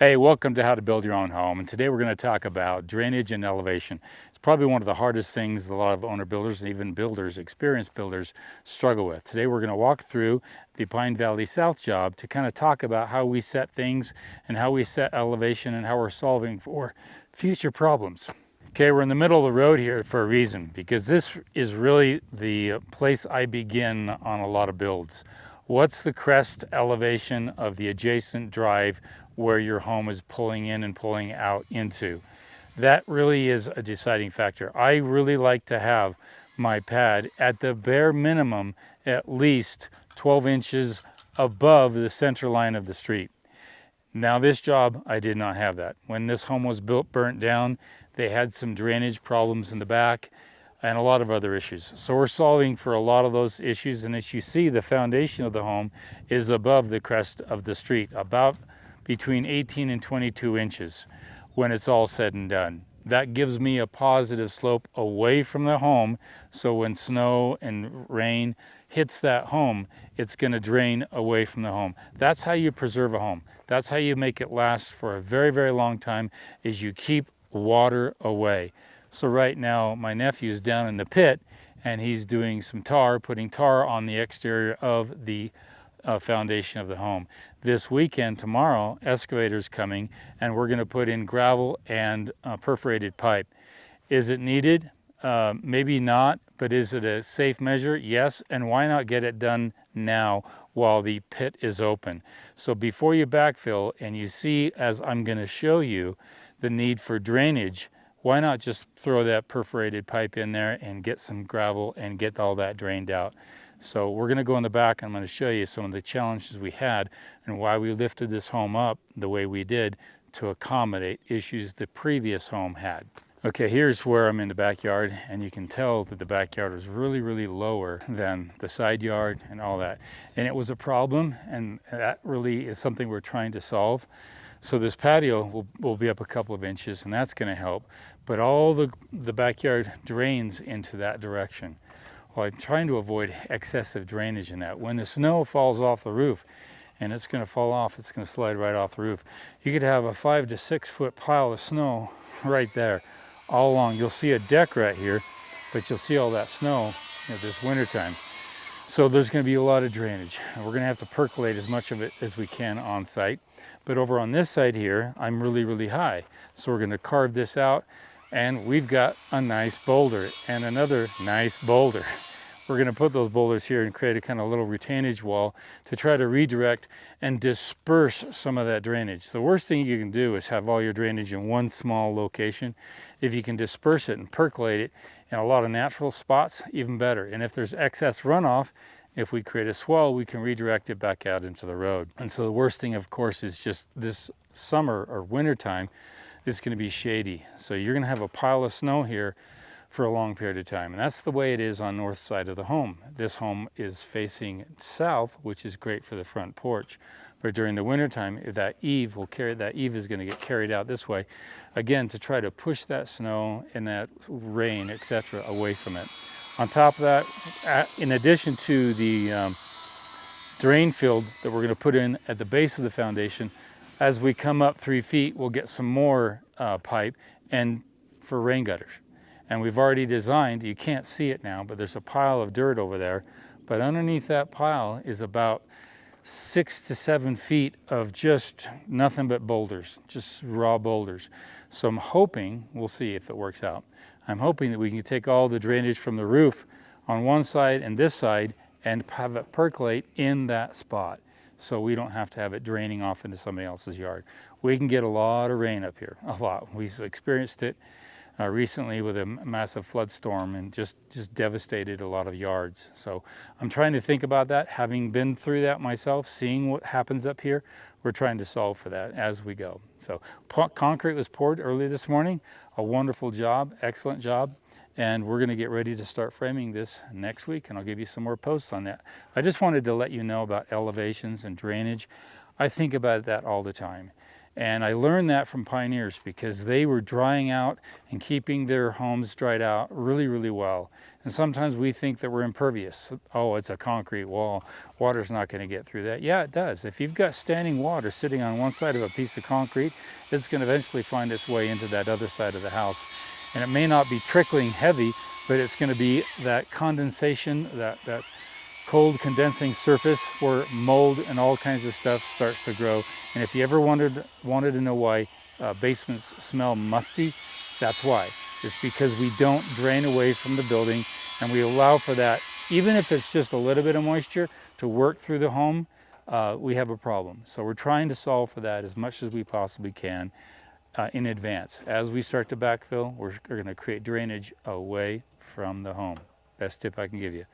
Hey, welcome to How to Build Your Own Home. And today we're going to talk about drainage and elevation. It's probably one of the hardest things a lot of owner builders and even builders, experienced builders, struggle with. Today we're going to walk through the Pine Valley South job to kind of talk about how we set things and how we set elevation and how we're solving for future problems. Okay, we're in the middle of the road here for a reason, because this is really the place I begin on a lot of builds. What's the crest elevation of the adjacent drive where your home is pulling in and pulling out into? That really is a deciding factor. I really like to have my pad at the bare minimum at least 12 inches above the center line of the street. Now this job, I did not have that. When this home was burnt down, they had some drainage problems in the back and a lot of other issues. So we're solving for a lot of those issues. And as you see, the foundation of the home is above the crest of the street, about between 18 and 22 inches when it's all said and done. That gives me a positive slope away from the home. So when snow and rain hits that home, it's going to drain away from the home. That's how you preserve a home. That's how you make it last for a very, very long time, is you keep water away. So right now my nephew's down in the pit and he's doing some tar, putting tar on the exterior of the foundation of the home. This weekend, tomorrow, excavator's coming and we're going to put in gravel and perforated pipe. Is it needed? Maybe not, but is it a safe measure? Yes, and why not get it done now while the pit is open? So before you backfill and you see, as I'm going to show you, the need for drainage, why not just throw that perforated pipe in there and get some gravel and get all that drained out? So we're going to go in the back and I'm going to show you some of the challenges we had and why we lifted this home up the way we did to accommodate issues the previous home had. Okay, here's where I'm in the backyard, and you can tell that the backyard was really, really lower than the side yard and all that. And it was a problem, and that really is something we're trying to solve. So this patio will be up a couple of inches, and that's going to help. But all the backyard drains into that direction. Well, I'm trying to avoid excessive drainage in that. When the snow falls off the roof, and it's going to fall off, it's going to slide right off the roof. You could have a 5 to 6 foot pile of snow right there, all along. You'll see a deck right here, but you'll see all that snow this wintertime. So there's going to be a lot of drainage. We're going to have to percolate as much of it as we can on site. But over on this side here, I'm really, really high. So we're going to carve this out, and we've got a nice boulder and another nice boulder. We're going to put those boulders here and create a kind of little retainage wall to try to redirect and disperse some of that drainage. The worst thing you can do is have all your drainage in one small location. If you can disperse it and percolate it in a lot of natural spots, even better. And if there's excess runoff, if we create a swell, we can redirect it back out into the road. And so the worst thing, of course, is just this summer or winter time, it's going to be shady. So you're going to have a pile of snow here for a long period of time. And that's the way it is on north side of the home. This home is facing south, which is great for the front porch. But during the wintertime, that eave is going to get carried out this way, again, to try to push that snow and that rain, etc., away from it. On top of that, in addition to the drain field that we're going to put in at the base of the foundation, as we come up 3 feet, we'll get some more pipe and for rain gutters. And we've already designed, you can't see it now, but there's a pile of dirt over there. But underneath that pile is about 6 to 7 feet of just nothing but boulders, just raw boulders. So I'm hoping, we'll see if it works out, I'm hoping that we can take all the drainage from the roof on one side and this side and have it percolate in that spot, so we don't have to have it draining off into somebody else's yard. We can get a lot of rain up here, a lot. We've experienced it recently with a massive flood storm and just devastated a lot of yards. So I'm trying to think about that, having been through that myself, seeing what happens up here. We're trying to solve for that as we go. So concrete was poured early this morning, a wonderful job, excellent job. And we're going to get ready to start framing this next week, and I'll give you some more posts on that. I just wanted to let you know about elevations and drainage. I think about that all the time. And I learned that from pioneers because they were drying out and keeping their homes dried out really, really well. And sometimes we think that we're impervious. Oh, it's a concrete wall. Water's not going to get through that. Yeah, it does. If you've got standing water sitting on one side of a piece of concrete, it's going to eventually find its way into that other side of the house. And it may not be trickling heavy, but it's going to be that condensation, that cold condensing surface where mold and all kinds of stuff starts to grow. And if you ever wanted to know why basements smell musty, that's why. It's because we don't drain away from the building and we allow for that, even if it's just a little bit of moisture, to work through the home. We have a problem. So we're trying to solve for that as much as we possibly can in advance. As we start to backfill, we're going to create drainage away from the home. Best tip I can give you.